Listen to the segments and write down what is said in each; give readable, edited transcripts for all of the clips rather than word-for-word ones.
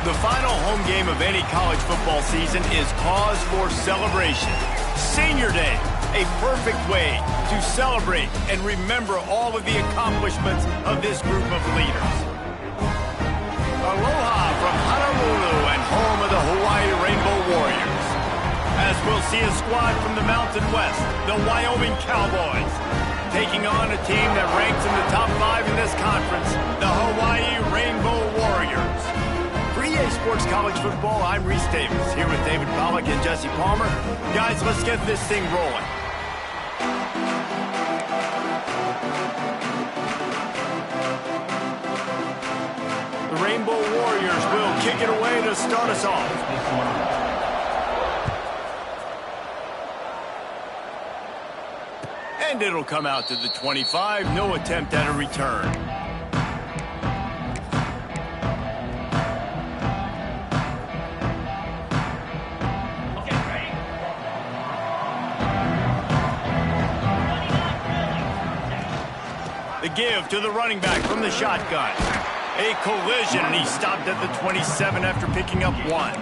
The final home game of any college football season is cause for celebration. Senior Day, a perfect way to celebrate and remember all of the accomplishments of this group of leaders. Aloha from Honolulu and home of the Hawaii Rainbow Warriors. As we'll see a squad from the Mountain West, the Wyoming Cowboys, taking on a team that ranks in the top 5 in this conference, the Hawaii Rainbow Warriors. For EA Sports College Football, I'm Reese Davis, here with David Pollack and Jesse Palmer. Guys, let's get this thing rolling. The Rainbow Warriors will kick it away to start us off. And it'll come out to the 25. No attempt at a return. The give to the running back from the shotgun. A collision, and he stopped at the 27 after picking up 1.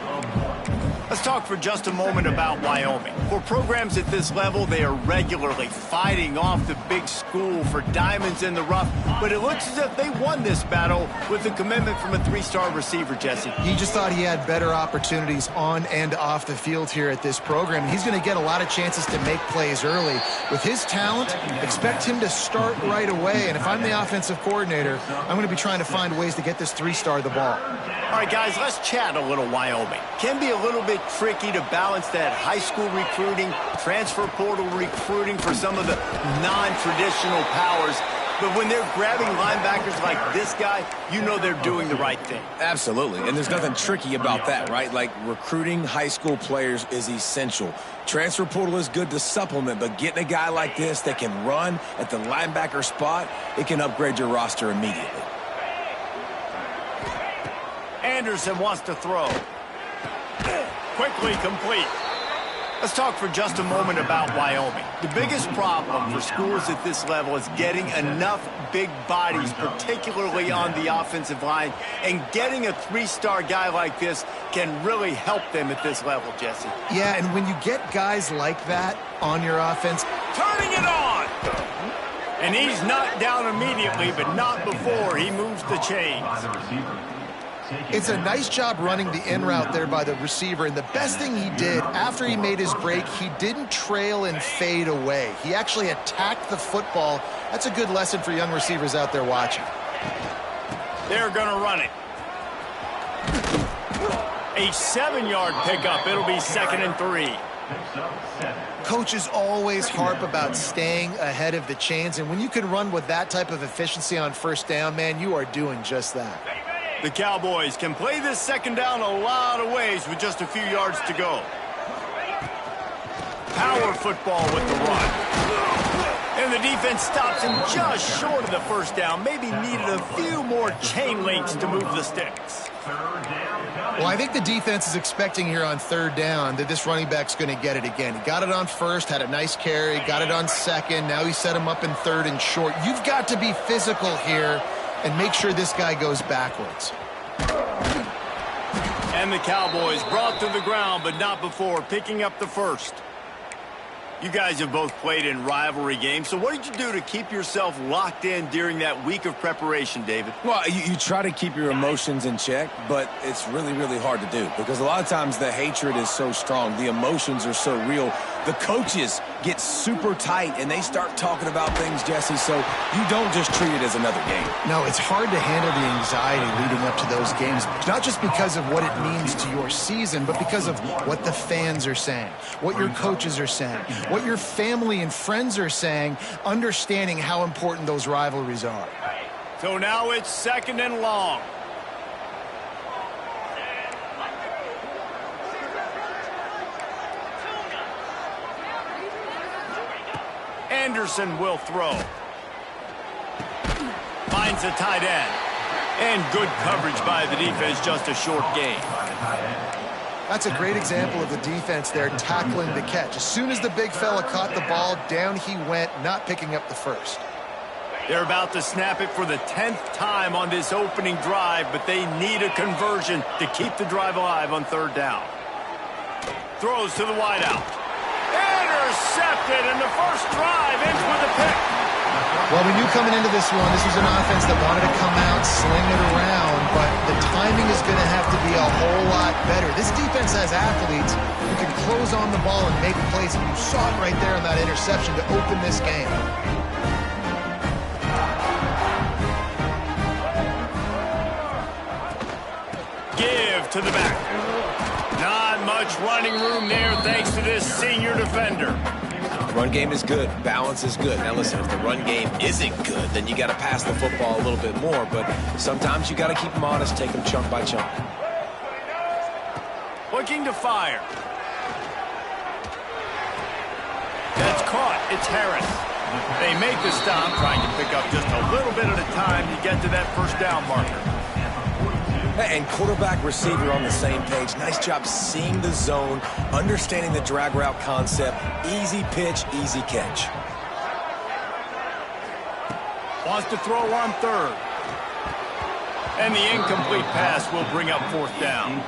Let's talk for just a moment about Wyoming. For programs at this level, they are regularly fighting off the big school for diamonds in the rough, but it looks as if they won this battle with a commitment from a 3-star receiver, Jesse. He just thought he had better opportunities on and off the field here at this program. He's going to get a lot of chances to make plays early. With his talent, expect him to start right away, and if I'm the offensive coordinator, I'm going to be trying to find ways to get this 3-star the ball. All right, guys, let's chat a little Wyoming. Can be a little bit tricky to balance that high school recruiting, transfer portal recruiting for some of the non-traditional powers. But when they're grabbing linebackers like this guy, you know they're doing the right thing. Absolutely, and there's nothing tricky about that, right? Like, recruiting high school players is essential. Transfer portal is good to supplement, but getting a guy like this that can run at the linebacker spot, it can upgrade your roster immediately. Anderson wants to throw. Quickly complete. Let's talk for just a moment about Wyoming. The biggest problem for schools at this level is getting enough big bodies, particularly on the offensive line, and getting a 3-star guy like this can really help them at this level, Jesse. Yeah, and when you get guys like that on your offense, turning it on! And he's knocked down immediately, but not before he moves the chains. It's a nice job running the in route there by the receiver, and the best thing he did after he made his break, he didn't trail and fade away. He actually attacked the football. That's a good lesson for young receivers out there watching. They're going to run it. A 7-yard pickup. It'll be 2nd and 3. Coaches always harp about staying ahead of the chains, and when you can run with that type of efficiency on first down, man, you are doing just that. The Cowboys can play this second down a lot of ways with just a few yards to go. Power football with the run. And the defense stops him just short of the first down. Maybe needed a few more chain links to move the sticks. Well, I think the defense is expecting here on 3rd down that this running back's going to get it again. He got it on 1st, had a nice carry, got it on 2nd. Now he set him up in 3rd and short. You've got to be physical here and make sure this guy goes backwards. And the Cowboys brought to the ground, but not before picking up the 1st. You guys have both played in rivalry games, so what did you do to keep yourself locked in during that week of preparation, David? Well, you try to keep your emotions in check, but it's really, really hard to do because a lot of times the hatred is so strong. The emotions are so real. The coaches get super tight, and they start talking about things, Jesse, so you don't just treat it as another game. No, it's hard to handle the anxiety leading up to those games, not just because of what it means to your season, but because of what the fans are saying, what your coaches are saying, what your family and friends are saying, understanding how important those rivalries are. So now it's 2nd and long. Anderson will throw. Finds a tight end. And good coverage by the defense, just a short gain. That's a great example of the defense there tackling the catch. As soon as the big fella caught the ball, down he went, not picking up the 1st. They're about to snap it for the 10th time on this opening drive, but they need a conversion to keep the drive alive on third down. Throws to the wideout. Intercepted, and the first drive ends with a pick. Well, we knew coming into this one, this was an offense that wanted to come out, sling it around, but the timing is going to have to be a whole lot better. This defense has athletes who can close on the ball and make plays, and you saw it right there in that interception to open this game. Give to the back. Not much running room there thanks to this senior defender. Run game is good. Balance is good. Now listen, if the run game isn't good, then you got to pass the football a little bit more. But sometimes you got to keep them honest, take them chunk by chunk. Looking to fire. That's caught. It's Harris. They make the stop, trying to pick up just a little bit at a time to get to that first down marker. And quarterback, receiver on the same page. Nice job seeing the zone, understanding the drag route concept. Easy pitch, easy catch. Wants to throw on third. And the incomplete pass will bring up fourth down.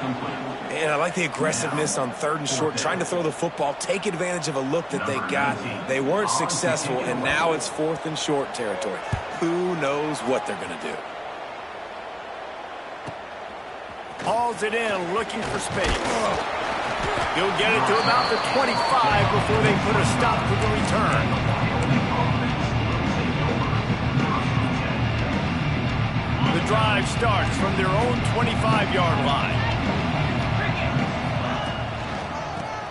And I like the aggressiveness on third and short, trying to throw the football, take advantage of a look that they got. They weren't successful, and now it's fourth and short territory. Who knows what they're going to do? Hauls it in, looking for space. He'll get it to about the 25 before they put a stop to the return. The drive starts from their own 25-yard line.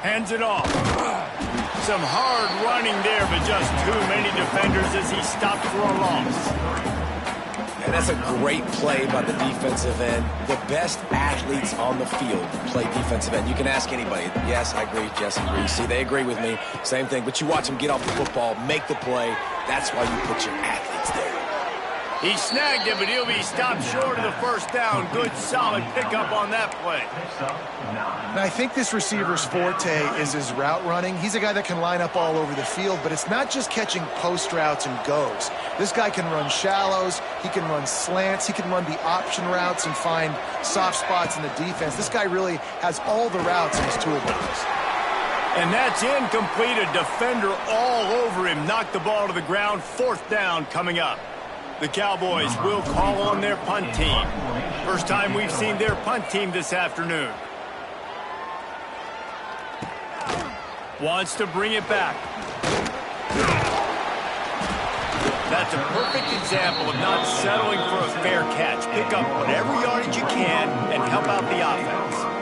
Hands it off. Some hard running there, but just too many defenders as he stopped for a loss. And that's a great play by the defensive end. The best athletes on the field play defensive end. You can ask anybody. Yes, I agree. Jesse agrees. See, they agree with me. Same thing. But you watch them get off the football, make the play. That's why you put your athletes there. He snagged it, but he'll be stopped short of the first down. Good, solid pickup on that play. And I think this receiver's forte is his route running. He's a guy that can line up all over the field, but it's not just catching post routes and goes. This guy can run shallows, he can run slants, he can run the option routes and find soft spots in the defense. This guy really has all the routes in his toolbox. And that's incomplete. A defender all over him. Knocked the ball to the ground. Fourth down coming up. The Cowboys will call on their punt team. First time we've seen their punt team this afternoon. Wants to bring it back. That's a perfect example of not settling for a fair catch. Pick up whatever yardage you can and help out the offense.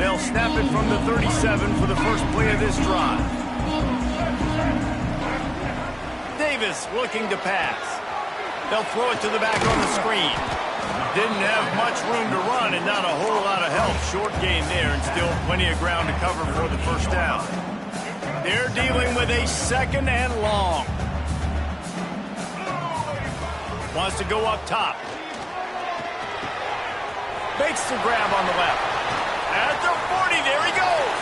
They'll snap it from the 37 for the first play of this drive. Davis looking to pass. They'll throw it to the back on the screen. Didn't have much room to run and not a whole lot of help. Short gain there and still plenty of ground to cover for the first down. They're dealing with a second and long. Wants to go up top. Makes the grab on the left. At the 40, there he goes.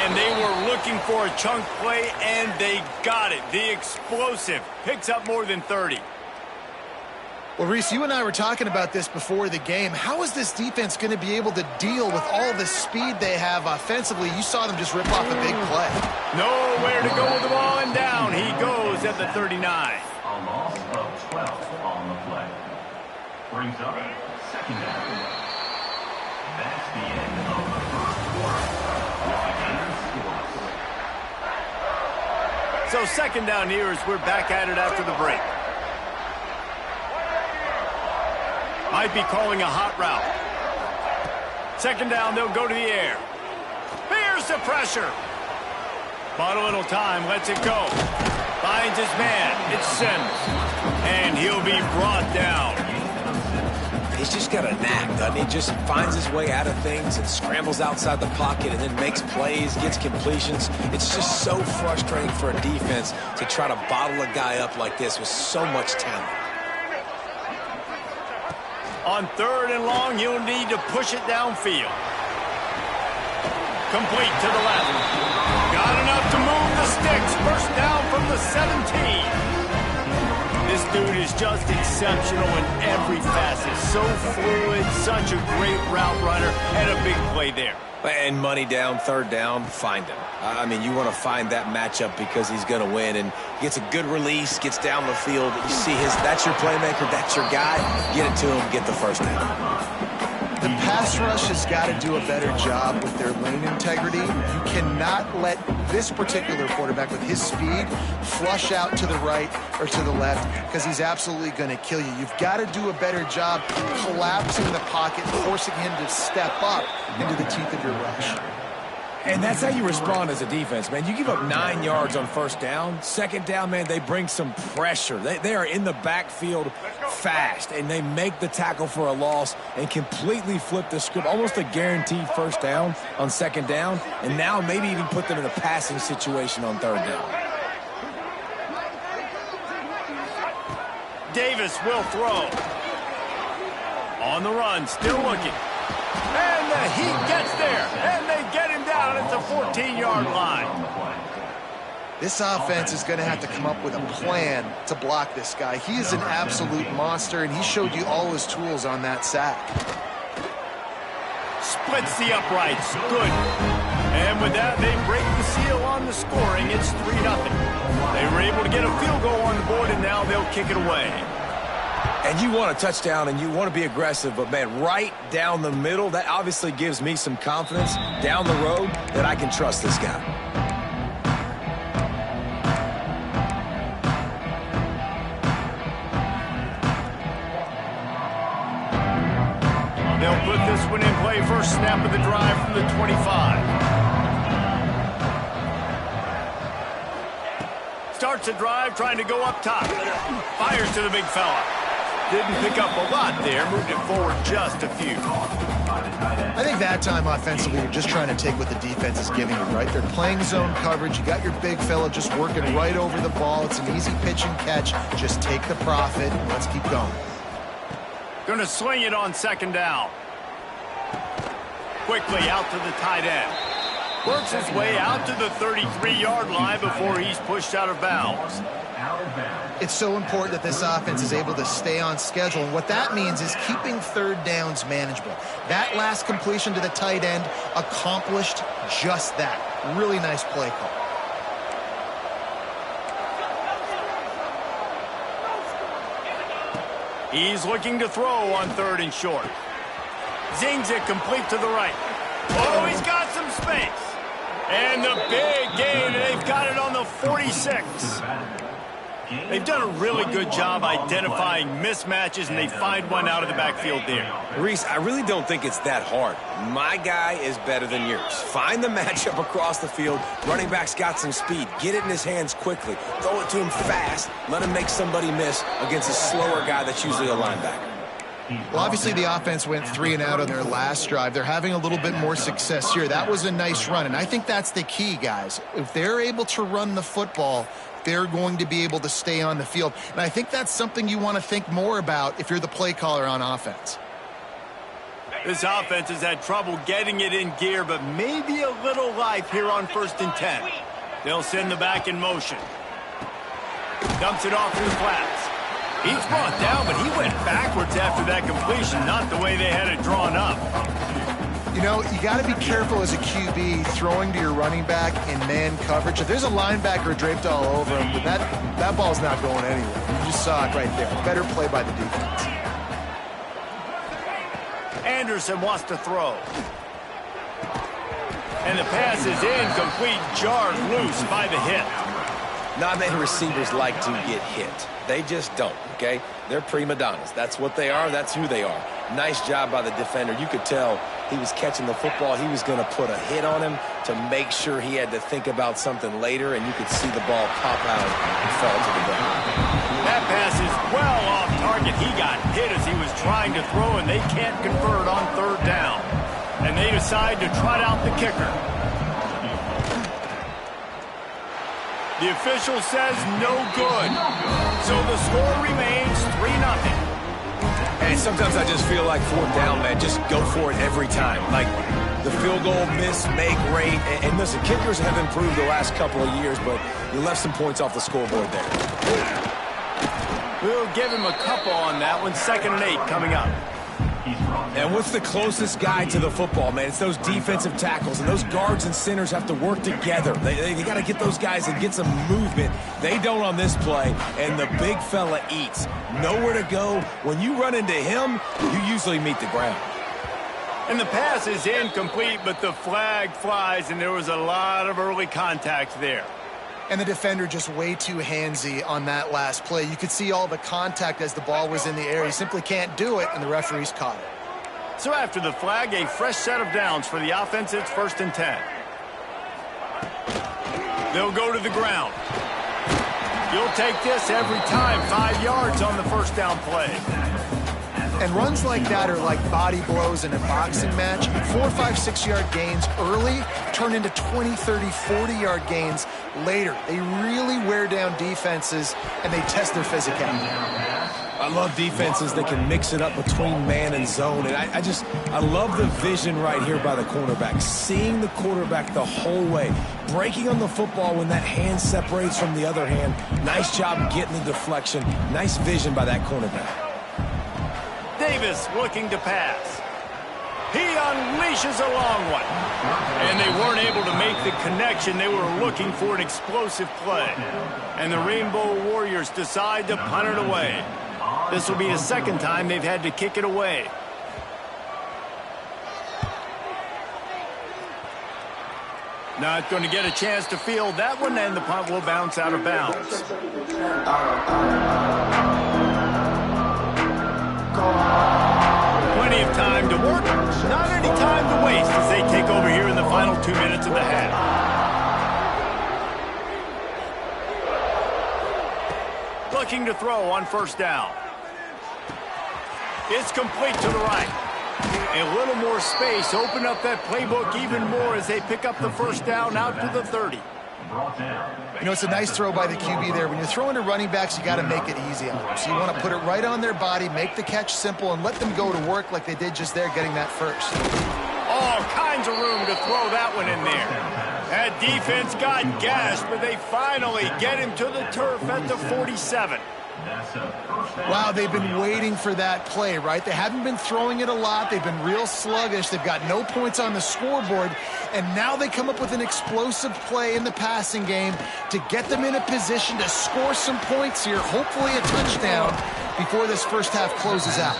And they were looking for a chunk play, and they got it. The explosive picks up more than 30. Well, Reese, you and I were talking about this before the game. How is this defense going to be able to deal with all the speed they have offensively? You saw them just rip off a big play. Nowhere to go with the ball, and down he goes at the 39. A loss of 12 on the play. Brings up second down. That's the end of the first quarter. So second down here as we're back at it after the break. Might be calling a hot route. Second down, they'll go to the air. Here's the pressure. Bought a little time, lets it go. Finds his man. It's Sims. And he'll be brought down. He's just got a knack, doesn't he? Just finds his way out of things and scrambles outside the pocket and then makes plays, gets completions. It's just so frustrating for a defense to try to bottle a guy up like this with so much talent. On 3rd and long, he'll need to push it downfield. Complete to the left. Got enough to move the sticks. First down from the 17. This dude is just exceptional in every facet. So fluid, such a great route runner, and a big play there. And money down, 3rd down, find him. I mean, you want to find that matchup because he's going to win. And gets a good release, gets down the field. You see that's your playmaker, that's your guy. Get it to him, get the first down. The pass rush has got to do a better job with their lane integrity. You cannot let this particular quarterback with his speed flush out to the right or to the left because he's absolutely going to kill you. You've got to do a better job collapsing the pocket, forcing him to step up into the teeth of your rush. And that's how you respond as a defense, man. You give up 9 yards on 1st down. 2nd down, man, they bring some pressure. They are in the backfield fast, and they make the tackle for a loss and completely flip the script. Almost a guaranteed 1st down on 2nd down, and now maybe even put them in a passing situation on 3rd down. Davis will throw. On the run, still looking. And the heat gets there, and they get him down at the 14-yard line. This offense is going to have to come up with a plan to block this guy. He is an absolute monster, and he showed you all his tools on that sack. Splits the uprights. Good. And with that, they break the seal on the scoring. It's 3-0. They were able to get a field goal on the board, and now they'll kick it away. And you want a touchdown, and you want to be aggressive, but, man, right down the middle, that obviously gives me some confidence down the road that I can trust this guy. They'll put this one in play. First snap of the drive from the 25. Starts the drive, trying to go up top. Fires to the big fella. Didn't pick up a lot there, moved it forward just a few. I think that time offensively, you're just trying to take what the defense is giving you, right? They're playing zone coverage. You got your big fella just working right over the ball. It's an easy pitch and catch. Just take the profit. Let's keep going. Going to swing it on 2nd down. Quickly out to the tight end. Works his way out to the 33-yard line before he's pushed out of bounds. It's so important that this offense is able to stay on schedule, and what that means is keeping 3rd downs manageable. That last completion to the tight end accomplished just that. Really nice play call. He's looking to throw on 3rd and short. Zings it complete to the right. Oh, he's got some space. And the big gain, and they've got it on the 46. They've done a really good job identifying mismatches, and they find one out of the backfield there. Reese, I really don't think it's that hard. My guy is better than yours. Find the matchup across the field. Running back's got some speed. Get it in his hands quickly. Throw it to him fast. Let him make somebody miss against a slower guy that's usually a linebacker. Well, obviously the offense went 3 and out on their last drive. They're having a little bit more success here. That was a nice run, and I think that's the key, guys. If they're able to run the football, they're going to be able to stay on the field. And I think that's something you want to think more about if you're the play caller on offense. This offense has had trouble getting it in gear, but maybe a little life here on 1st and 10. They'll send the back in motion. Dumps it off to the flats. He's brought down, but he went backwards after that completion, not the way they had it drawn up. You know, you got to be careful as a QB throwing to your running back in man coverage. If there's a linebacker draped all over him, that ball's not going anywhere. You just saw it right there. Better play by the defense. Anderson wants to throw. And the pass is incomplete, jarred loose by the hit. Not many receivers like to get hit. They just don't, okay? They're prima donnas. That's what they are. That's who they are. Nice job by the defender. You could tell he was catching the football. He was going to put a hit on him to make sure he had to think about something later, and you could see the ball pop out and fall to the ground. That pass is well off target. He got hit as he was trying to throw, and they can't convert on 3rd down. And they decide to trot out the kicker. The official says no good. So the score remains 3-0. And sometimes I just feel like fourth down, man, just go for it every time. Like the field goal, miss, make, rate. And listen, kickers have improved the last couple of years, but you left some points off the scoreboard there. We'll give him a couple on that one. 2nd and 8 coming up. And what's the closest guy to the football, man? It's those defensive tackles, and those guards and centers have to work together. They got to get those guys and get some movement. They don't on this play, and the big fella eats. Nowhere to go. When you run into him, you usually meet the ground. And the pass is incomplete, but the flag flies, and there was a lot of early contact there. And the defender just way too handsy on that last play. You could see all the contact as the ball was in the air. He simply can't do it, and the referees caught it. So after the flag, a fresh set of downs for the offense. It's 1st and 10. They'll go to the ground. You'll take this every time. 5 yards on the first down play. And runs like that are like body blows in a boxing match. 4, 5, 6-yard gains early turn into 20, 30, 40-yard gains later. They really wear down defenses, and they test their physicality. I love defenses that can mix it up between man and zone. And I love the vision right here by the cornerback. Seeing the quarterback the whole way. Breaking on the football when that hand separates from the other hand. Nice job getting the deflection. Nice vision by that cornerback. Davis looking to pass. He unleashes a long one. And they weren't able to make the connection. They were looking for an explosive play. And the Rainbow Warriors decide to punt it away. This will be the 2nd time they've had to kick it away. Not going to get a chance to field that one, and the punt will bounce out of bounds. Plenty of time to work, not any time to waste as they take over here in the final 2 minutes of the half. Looking to throw on 1st down. It's complete to the right. A little more space. Open up that playbook even more as they pick up the 1st down out to the 30. You know, it's a nice throw by the QB there. When you're throwing to running backs, you got to make it easy on them. So you want to put it right on their body, make the catch simple, and let them go to work like they did just there, getting that first. All kinds of room to throw that one in there. That defense got gashed, but they finally get him to the turf at the 47. Wow, they've been waiting for that play, right? They haven't been throwing it a lot. They've been real sluggish. They've got no points on the scoreboard, and now they come up with an explosive play in the passing game to get them in a position to score some points here, hopefully a touchdown, before this first half closes out.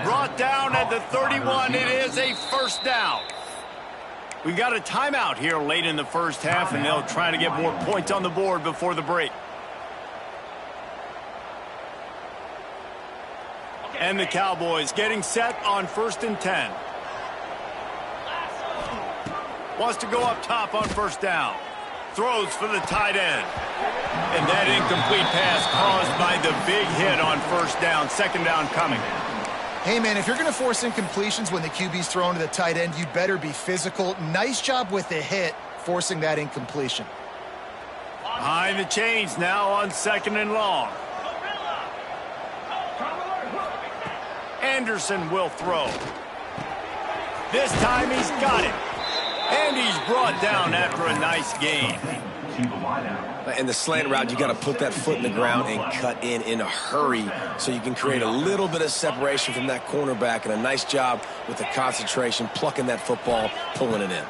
Brought down at the 31. It is a 1st down. We've got a timeout here late in the first half, and they'll try to get more points on the board before the break. And the Cowboys getting set on 1st and 10. Wants to go up top on 1st down. Throws for the tight end. And that incomplete pass caused by the big hit on 1st down. 2nd down coming. Hey, man, if you're going to force incompletions when the QB's thrown to the tight end, you better be physical. Nice job with the hit, forcing that incompletion. Behind the chains now on 2nd and long. Anderson will throw. This time he's got it. And he's brought down after a nice gain. In the slant route, you got to put that foot in the ground and cut in a hurry so you can create a little bit of separation from that cornerback, and a nice job with the concentration, plucking that football, pulling it in.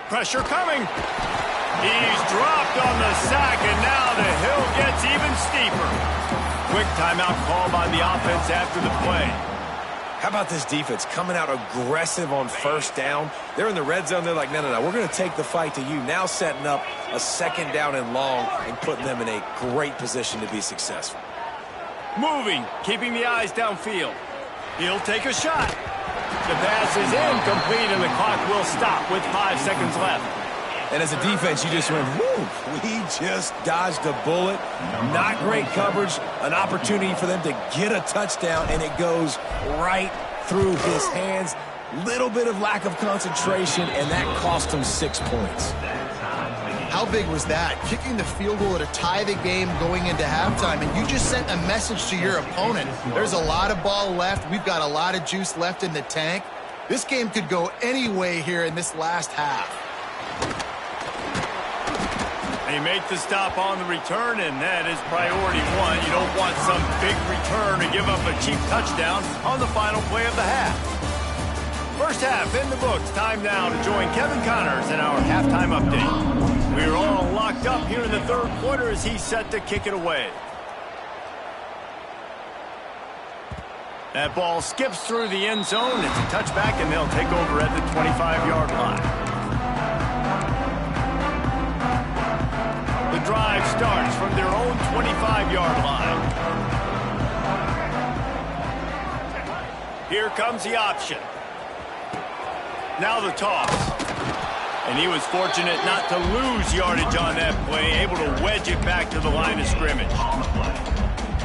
Pressure coming. He's dropped on the sack, and now the hill gets even steeper. Quick timeout call by the offense after the play. How about this defense coming out aggressive on 1st down? They're in the red zone. They're like, no, we're going to take the fight to you. Now setting up a 2nd down and long and putting them in a great position to be successful. Moving, keeping the eyes downfield. He'll take a shot. The pass is incomplete, and the clock will stop with 5 seconds left. And as a defense, you just went, whoo, we just dodged a bullet. Not great coverage, an opportunity for them to get a touchdown, and it goes right through his hands. Little bit of lack of concentration, and that cost him 6 points. How big was that? Kicking the field goal to tie the game going into halftime, and you just sent a message to your opponent. There's a lot of ball left. We've got a lot of juice left in the tank. This game could go any way here in this last half. They make the stop on the return, and that is priority one. You don't want some big return to give up a cheap touchdown on the final play of the half. First half in the books. Time now to join Kevin Connors in our halftime update. We're all locked up here in the third quarter as he's set to kick it away. That ball skips through the end zone. It's a touchback, and they'll take over at the 25-yard line. The drive starts from their own 25-yard line. Here comes the option. Now the toss. And he was fortunate not to lose yardage on that play, able to wedge it back to the line of scrimmage.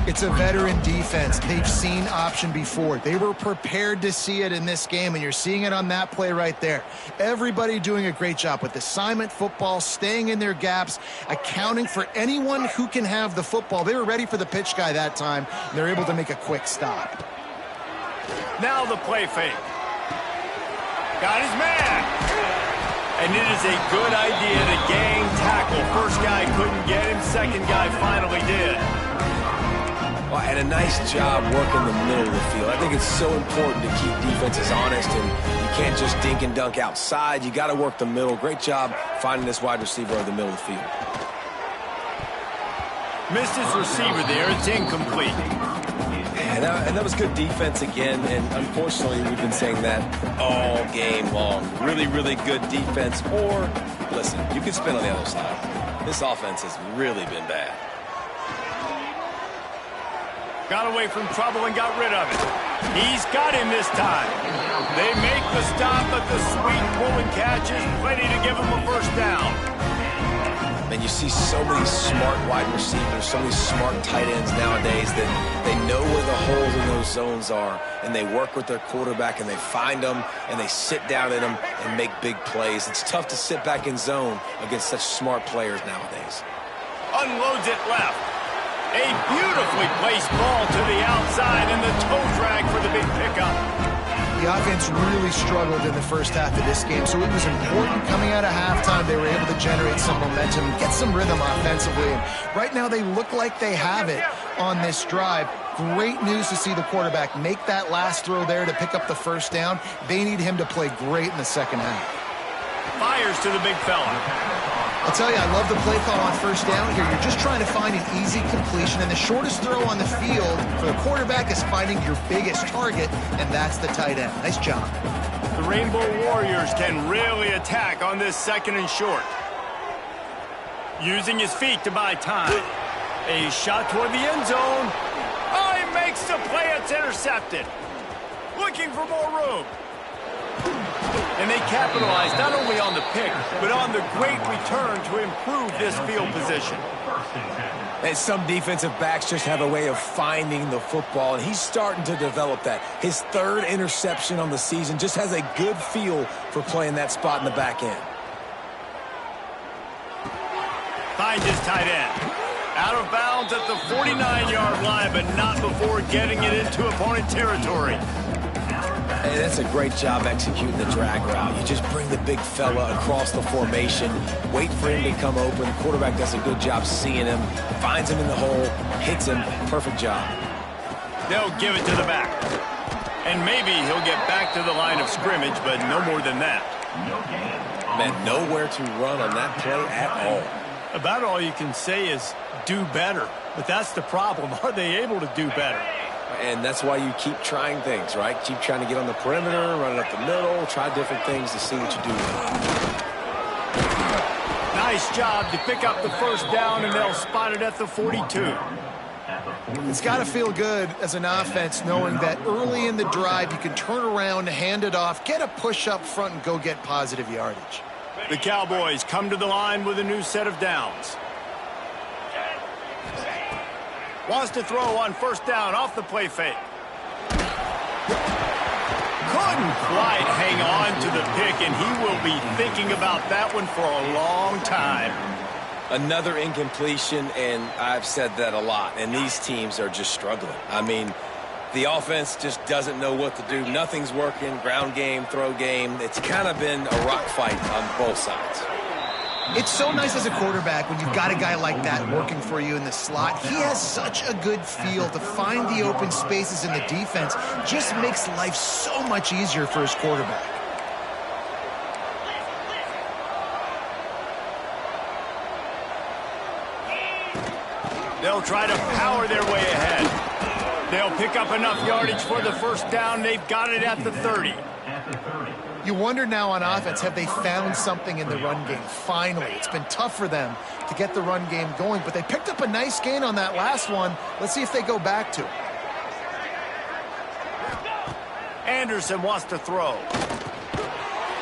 It's a veteran defense. They've seen option before. They were prepared to see it in this game, and you're seeing it on that play right there. Everybody doing a great job with assignment football, staying in their gaps, accounting for anyone who can have the football. They were ready for the pitch guy that time, and they're able to make a quick stop. Now the play fake. Got his man. And it is a good idea to gang tackle. First guy couldn't get him. Second guy finally did. Well, and a nice job working the middle of the field. I think it's so important to keep defenses honest, and you can't just dink and dunk outside. You got to work the middle. Great job finding this wide receiver over the middle of the field. Missed his receiver there. It's incomplete. And that was good defense again, and unfortunately we've been saying that all game long. Really, really good defense, or, listen, you can spin on the other side. This offense has really been bad. Got away from trouble and got rid of it. He's got him this time. They make the stop, but the sweet pull and catch is plenty to give him a first down. And you see so many smart wide receivers, so many smart tight ends nowadays that they know where the holes in those zones are, and they work with their quarterback, and they find them, and they sit down in them and make big plays. It's tough to sit back in zone against such smart players nowadays. Unloads it left. A beautifully placed ball to the outside, and the toe drag for the big pickup. The offense really struggled in the first half of this game, so it was important coming out of halftime. They were able to generate some momentum, get some rhythm offensively. And right now they look like they have it on this drive. Great news to see the quarterback make that last throw there to pick up the first down. They need him to play great in the second half. Fires to the big fella. I'll tell you, I love the play call on first down here. You're just trying to find an easy completion, and the shortest throw on the field for the quarterback is finding your biggest target, and that's the tight end. Nice job. The Rainbow Warriors can really attack on this second and short. Using his feet to buy time. A shot toward the end zone. Oh, he makes the play. It's intercepted. Looking for more room. And they capitalized not only on the pick, but on the great return to improve this field position. And some defensive backs just have a way of finding the football, and he's starting to develop that. His third interception on the season, just has a good feel for playing that spot in the back end. Finds his tight end. Out of bounds at the 49-yard line, but not before getting it into opponent territory. Hey, that's a great job executing the drag route. You just bring the big fella across the formation, wait for him to come open. The quarterback does a good job seeing him, finds him in the hole, hits him. Perfect job. They'll give it to the back. And maybe he'll get back to the line of scrimmage, but no more than that. Man, nowhere to run on that play at all. About all you can say is do better. But that's the problem. Are they able to do better? And that's why you keep trying things, right? Keep trying to get on the perimeter, run it up the middle, try different things to see what you do. Nice job to pick up the first down, and they'll spot it at the 42. It's got to feel good as an offense knowing that early in the drive you can turn around, hand it off, get a push up front, and go get positive yardage. The Cowboys come to the line with a new set of downs. Wants to throw on first down off the play fake. Could couldn't quite hang on to the pick, and he will be thinking about that one for a long time. Another incompletion, and I've said that a lot, and these teams are just struggling. I mean, the offense just doesn't know what to do. Nothing's working, ground game, throw game. It's kind of been a rock fight on both sides. It's so nice as a quarterback when you've got a guy like that working for you in the slot. He has such a good feel to find the open spaces in the defense. Just makes life so much easier for his quarterback. They'll try to power their way ahead. They'll pick up enough yardage for the first down. They've got it at the 30. You wonder now on offense, have they found something in the run game? Finally, it's been tough for them to get the run game going, but they picked up a nice gain on that last one. Let's see if they go back to it. Anderson wants to throw.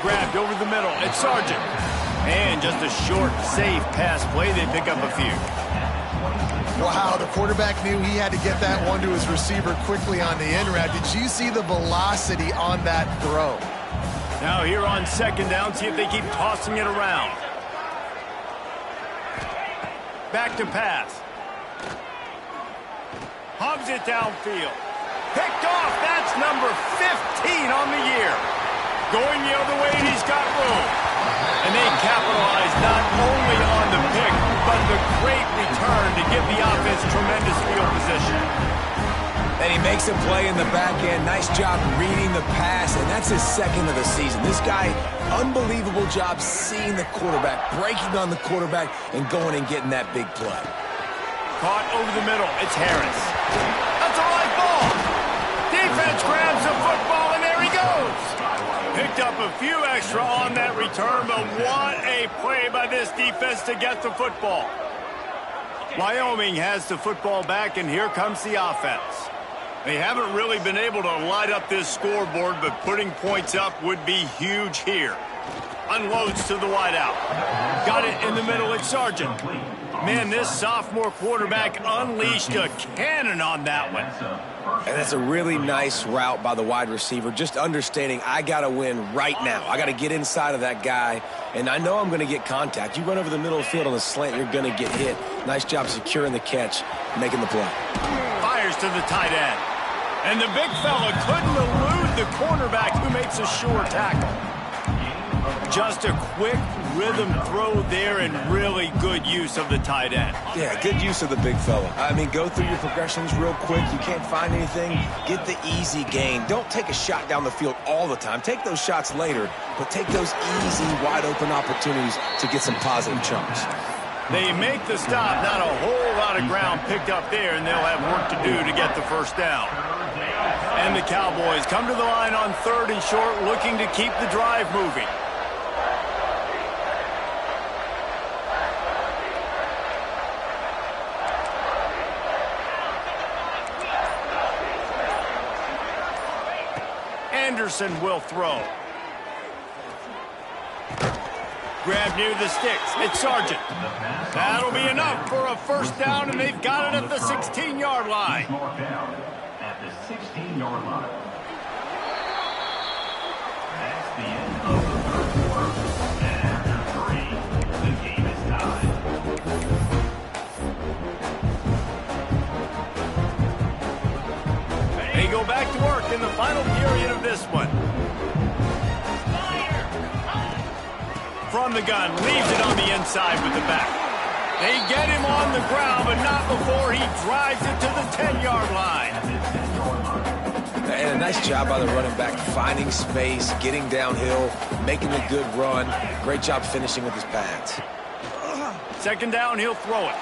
Grabbed over the middle. It's Sargent. And just a short, safe pass play. They pick up a few. Wow, the quarterback knew he had to get that one to his receiver quickly on the in route. Did you see the velocity on that throw? Now here on second down, see if they keep tossing it around. Back to pass. Hubs it downfield. Picked off. That's number 15 on the year. Going the other way, and he's got room. And they capitalize not only on the pick, but the great return to give the offense tremendous field position. And he makes a play in the back end. Nice job reading the pass, and that's his second of the season. This guy, unbelievable job seeing the quarterback, breaking on the quarterback, and going and getting that big play. Caught over the middle. It's Harris. That's a right ball. Defense grabs the football, and there he goes. Picked up a few extra on that return, but what a play by this defense to get the football. Wyoming has the football back, and here comes the offense. They haven't really been able to light up this scoreboard, but putting points up would be huge here. Unloads to the wideout. Got it in the middle. It's Sargent. Man, this sophomore quarterback unleashed a cannon on that one. And that's a really nice route by the wide receiver, just understanding I got to win right now. I got to get inside of that guy, and I know I'm going to get contact. You run over the middle of the field on a slant, you're going to get hit. Nice job securing the catch, making the play. Fires to the tight end. And the big fella couldn't elude the cornerback who makes a sure tackle. Just a quick rhythm throw there and really good use of the tight end. Yeah, good use of the big fella. I mean, go through your progressions real quick. You can't find anything. Get the easy gain. Don't take a shot down the field all the time. Take those shots later, but take those easy, wide-open opportunities to get some positive chunks. They make the stop. Not a whole lot of ground picked up there, and they'll have work to do to get the first down. And the Cowboys come to the line on 3rd and short, looking to keep the drive moving. Anderson will throw. Grab near the sticks. It's Sargent. That'll be enough for a first down, and they've got it at the 16-yard line. At the 16-yard line. That's the end of the first quarter. And after 3, the game is tied. They go back to work in the final period of this one. From the gun, leaves it on the inside with the back. They get him on the ground, but not before he drives it to the 10-yard line. And a nice job by the running back, finding space, getting downhill, making a good run. Great job finishing with his pads. Second down, he'll throw it.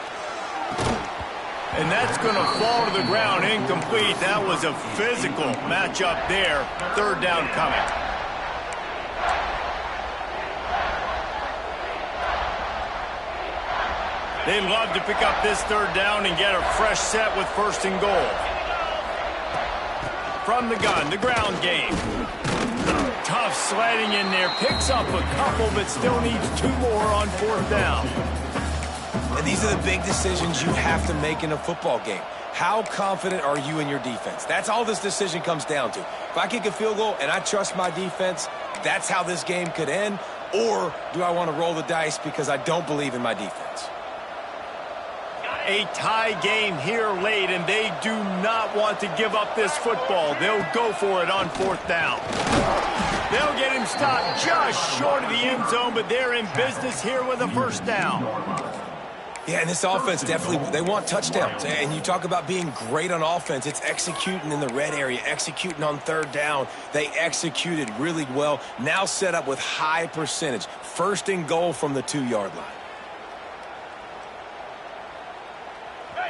And that's going to fall to the ground, incomplete. That was a physical matchup there. 3rd down coming. They'd love to pick up this 3rd down and get a fresh set with 1st and goal. From the gun, the ground game. Tough sliding in there. Picks up a couple, but still needs 2 more on 4th down. And these are the big decisions you have to make in a football game. How confident are you in your defense? That's all this decision comes down to. If I kick a field goal and I trust my defense, that's how this game could end. Or do I want to roll the dice because I don't believe in my defense? A tie game here late, and they do not want to give up this football. They'll go for it on 4th down. They'll get him stopped just short of the end zone, but they're in business here with a 1st down. Yeah, and this offense definitely, they want touchdowns. And you talk about being great on offense. It's executing in the red area, executing on 3rd down. They executed really well. Now set up with high percentage. 1st and goal from the 2-yard line.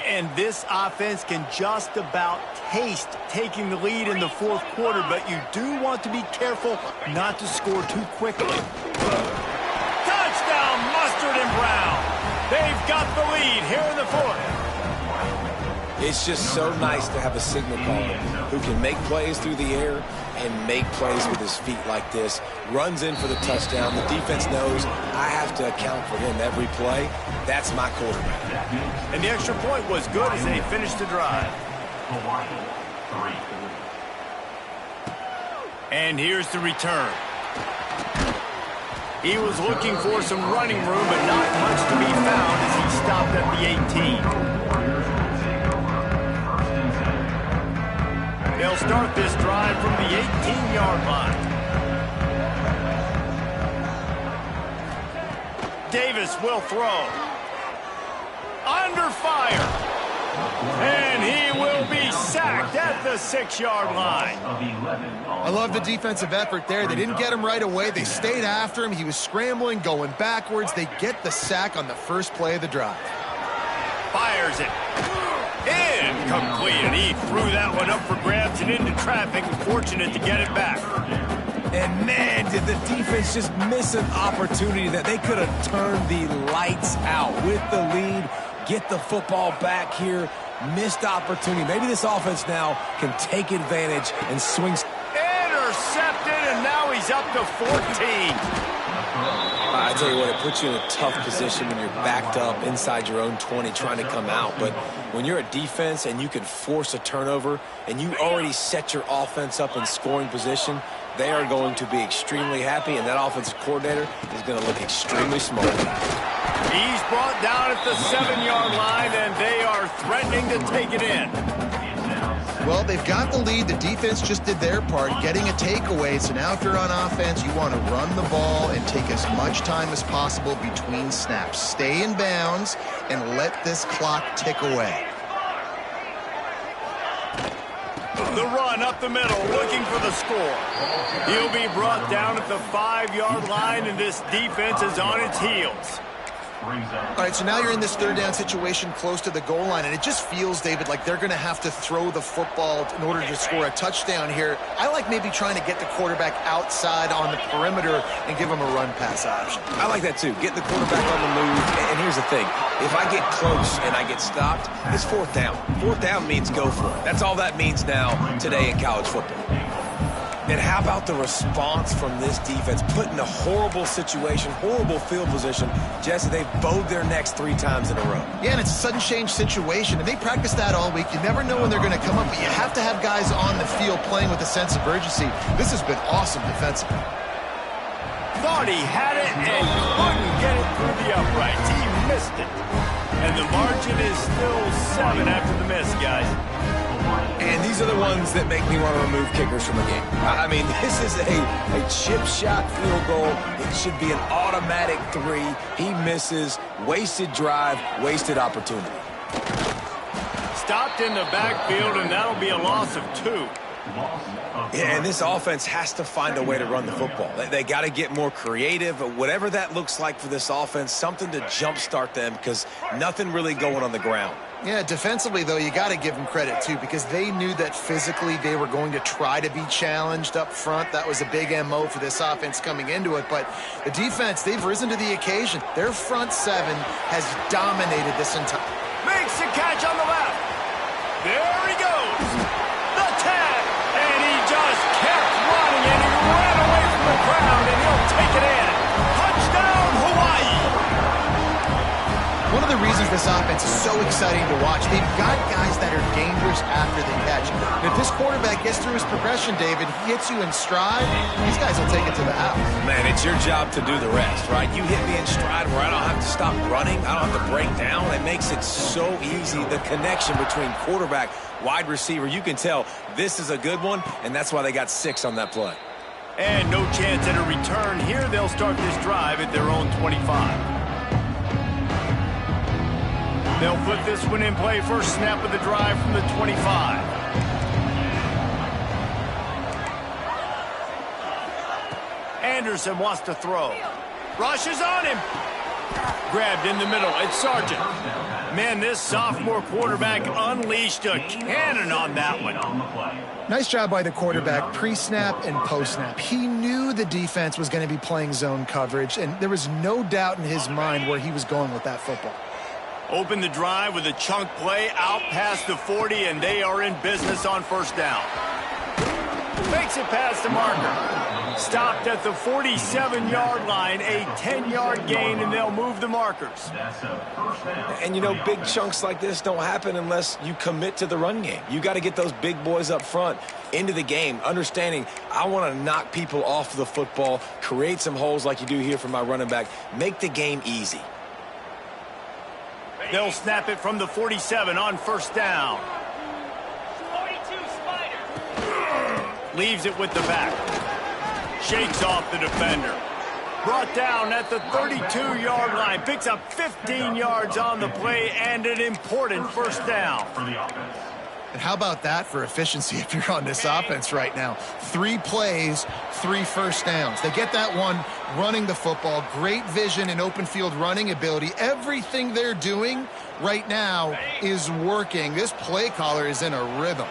And this offense can just about taste taking the lead in the 4th quarter, but you do want to be careful not to score too quickly. Touchdown, Mustard and Brown. They've got the lead here in the 4th. It's just so nice to have a signal caller who can make plays through the air and make plays with his feet like this. Runs in for the touchdown. The defense knows I have to account for him every play. That's my quarterback. And the extra point was good as they finished the drive. And here's the return. He was looking for some running room, but not much to be found as he stopped at the 18. They'll start this drive from the 18-yard line. Davis will throw. Under fire. And he will be sacked at the 6-yard line. I love the defensive effort there. They didn't get him right away. They stayed after him. He was scrambling, going backwards. They get the sack on the first play of the drive. Fires it. Incomplete. And he threw that one up for grabs and into traffic. Fortunate to get it back. And man, did the defense just miss an opportunity that they could have turned the lights out with the lead. Get the football back here. Missed opportunity. Maybe this offense now can take advantage and swing. Intercepted, and now he's up to 14. I tell you what, it puts you in a tough position when you're backed up inside your own 20 trying to come out. But when you're a defense and you can force a turnover and you already set your offense up in scoring position, they are going to be extremely happy, and that offensive coordinator is going to look extremely smart. He's brought down at the 7-yard line, and they are threatening to take it in. Well, they've got the lead. The defense just did their part, getting a takeaway. So now if you're on offense, you want to run the ball and take as much time as possible between snaps. Stay in bounds and let this clock tick away. The run up the middle, looking for the score. He'll be brought down at the 5-yard line, and this defense is on its heels. All right, so now you're in this 3rd down situation close to the goal line, and it just feels, David, like they're going to have to throw the football in order to score a touchdown here. I like maybe trying to get the quarterback outside on the perimeter and give him a run-pass option. I like that, too. Get the quarterback on the move. And here's the thing. If I get close and I get stopped, it's 4th down. 4th down means go for it. That's all that means now today in college football. And how about the response from this defense? Put in a horrible situation, horrible field position. Jesse, they've bowed their necks 3 times in a row. Yeah, and it's a sudden change situation, and they practice that all week. You never know when they're going to come up, but you have to have guys on the field playing with a sense of urgency. This has been awesome defensively. Thought he had it and couldn't get it through the uprights. He missed it. And the margin is still 7 after the miss, guys. And these are the ones that make me want to remove kickers from a game. I mean, this is a chip shot field goal. It should be an automatic 3. He misses. Wasted drive, wasted opportunity. Stopped in the backfield, and that'll be a loss of 2. Yeah, and this offense has to find a way to run the football. They got to get more creative, whatever that looks like for this offense, something to jumpstart them because nothing really going on the ground. Yeah, defensively, though, you got to give them credit, too, because they knew that physically they were going to try to be challenged up front. That was a big MO for this offense coming into it. But the defense, they've risen to the occasion. Their front 7 has dominated this entire... Makes the catch on the left. There he goes. The tag. And he just kept running, and he ran away from the crowd, and he'll take it in. Touchdown, Hawaii. One of the reasons this offense is so exciting to watch. They've got guys that are dangerous after the catch. And if this quarterback gets through his progression, David, he hits you in stride, these guys will take it to the house. Man, it's your job to do the rest, right? You hit me in stride where I don't have to stop running. I don't have to break down. It makes it so easy. The connection between quarterback, wide receiver, you can tell this is a good one, and that's why they got 6 on that play. And no chance at a return here. They'll start this drive at their own 25. They'll put this one in play. First snap of the drive from the 25. Anderson wants to throw. Rushes on him. Grabbed in the middle. It's Sargent. Man, this sophomore quarterback unleashed a cannon on that one. Nice job by the quarterback, pre-snap and post-snap. He knew the defense was going to be playing zone coverage, and there was no doubt in his mind where he was going with that football. Open the drive with a chunk play out past the 40, and they are in business on first down. Makes it past the marker. Stopped at the 47-yard line, a 10-yard gain, and they'll move the markers. And, you know, big chunks like this don't happen unless you commit to the run game. You got to get those big boys up front into the game, understanding I want to knock people off the football, create some holes like you do here for my running back, make the game easy. They'll snap it from the 47 on first down. 42 Spider. Leaves it with the back. Shakes off the defender. Brought down at the 32-yard line. Picks up 15 yards on the play and an important first down. And how about that for efficiency if you're on this offense right now? 3 plays, 3 first downs. They get that one running the football. Great vision and open field running ability. Everything they're doing right now is working. This play caller is in a rhythm.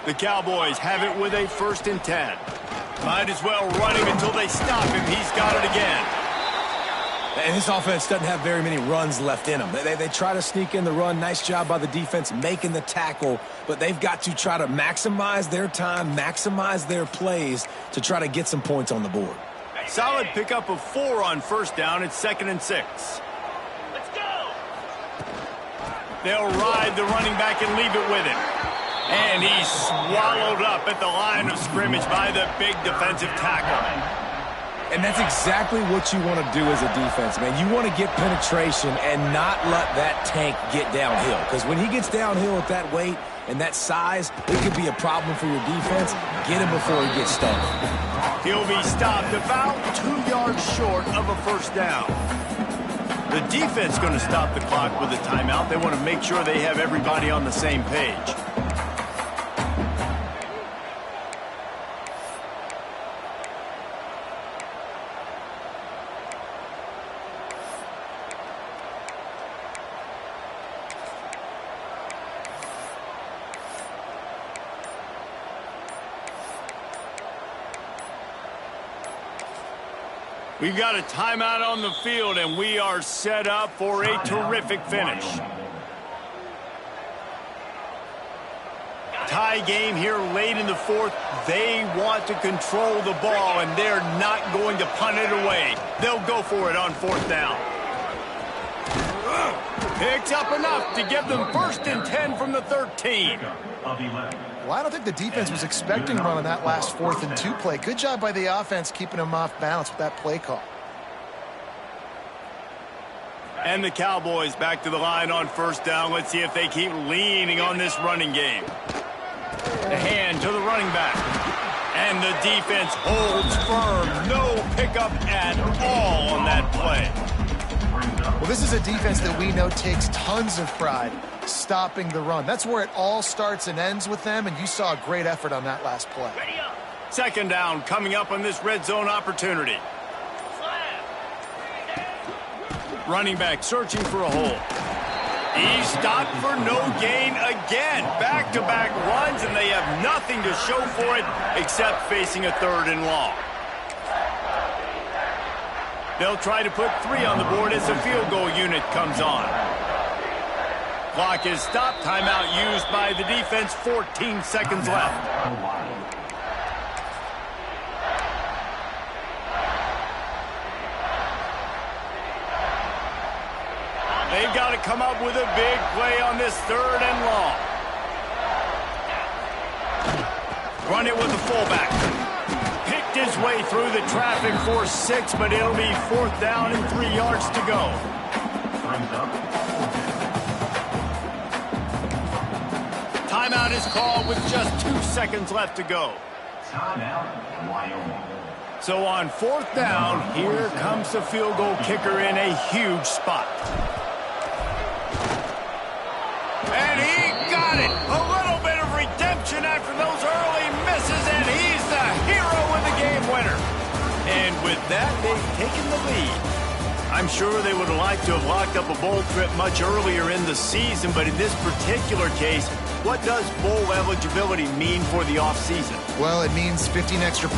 The Cowboys have it with a 1st and 10. Might as well run him until they stop him. He's got it again. And this offense doesn't have very many runs left in them. They try to sneak in the run. Nice job by the defense making the tackle. But they've got to try to maximize their time, maximize their plays to try to get some points on the board. Solid pickup of 4 on first down. It's 2nd and 6. Let's go. They'll ride the running back and leave it with him. And he's swallowed up at the line of scrimmage by the big defensive tackle. And that's exactly what you want to do as a defense, man. You want to get penetration and not let that tank get downhill. Because when he gets downhill at that weight and that size, it could be a problem for your defense. Get him before he gets started. He'll be stopped about 2 yards short of a first down. The defense going to stop the clock with a timeout. They want to make sure they have everybody on the same page. We've got a timeout on the field, and we are set up for a terrific finish. Tie game here late in the 4th. They want to control the ball, and they're not going to punt it away. They'll go for it on 4th down. Picks up enough to give them 1st and 10 from the 13. Well, I don't think the defense was expecting run on that last 4th and 2 play. Good job by the offense keeping them off balance with that play call. And the Cowboys back to the line on first down. Let's see if they keep leaning on this running game. The hand to the running back. And the defense holds firm. No pickup at all on that play. Well, this is a defense that we know takes tons of pride stopping the run. That's where it all starts and ends with them, and you saw a great effort on that last play. Ready up. 2nd down coming up on this red zone opportunity. Slap. Running back searching for a hole. He's stopped for no gain again. Back-to-back runs, and they have nothing to show for it except facing a 3rd and long. They'll try to put 3 on the board as the field goal unit comes on. Clock is stopped. Timeout used by the defense. 14 seconds left. They've got to come up with a big play on this 3rd and long. Run it with the fullback. Picked his way through the traffic for 6, but it'll be 4th down and 3 yards to go. Timeout is called with just 2 seconds left to go. Timeout, Wyoming. So on 4th down, here comes the field goal kicker in a huge spot. And he got it. A little bit of redemption after those early misses, and he's the hero with the game winner. And with that, they've taken the lead. I'm sure they would have liked to have locked up a bowl trip much earlier in the season, but in this particular case, what does bowl eligibility mean for the offseason? Well, it means 15 extra